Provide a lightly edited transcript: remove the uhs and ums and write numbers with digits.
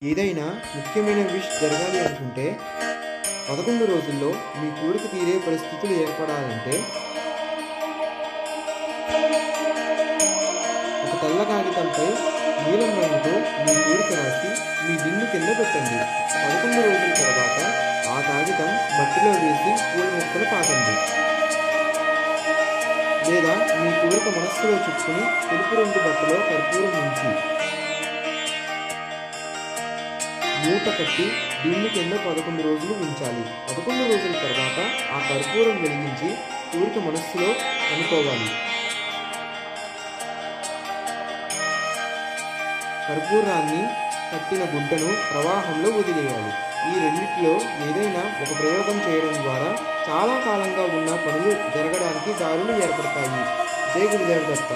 ఏదైనా ముఖ్యమైన విష్ జరగాలి అనుకుంటే 11 రోజుల్లో మీ కోరిక తీరే పరిస్థితులు ఏర్పడాలంటే ఒక తెల్ల కాగితంపై నీలం రంగుతో మీ కోరిక రాసి మీ దిండు కింద పెట్టండి. 11 రోజుల తర్వాత ఆ కాగితం మట్టిలో వేసి పూల మొక్కలు పాతండి. లేదా మీ కోరిక మనస్సులో చుట్టుకుని తెలుపు రంగు బట్టలో కర్పూరం ఉంచి మూట కట్టి దిండు కింద 11 రోజులు ఉంచాలి. 11 రోజుల తర్వాత ఆ కర్పూరం వెలిగించి కోరిక మనస్సులో అనుకోవాలి. కర్పూరాన్ని కట్టిన గుడ్డను ప్రవాహంలో వదిలేయాలి. ఈ రెండిట్లో ఏదైనా ఒక ప్రయోగం చేయడం ద్వారా చాలా కాలంగా ఉన్న పనులు జరగడానికి దారులు ఏర్పడతాయి. జై గురుదేవ్ దత్త.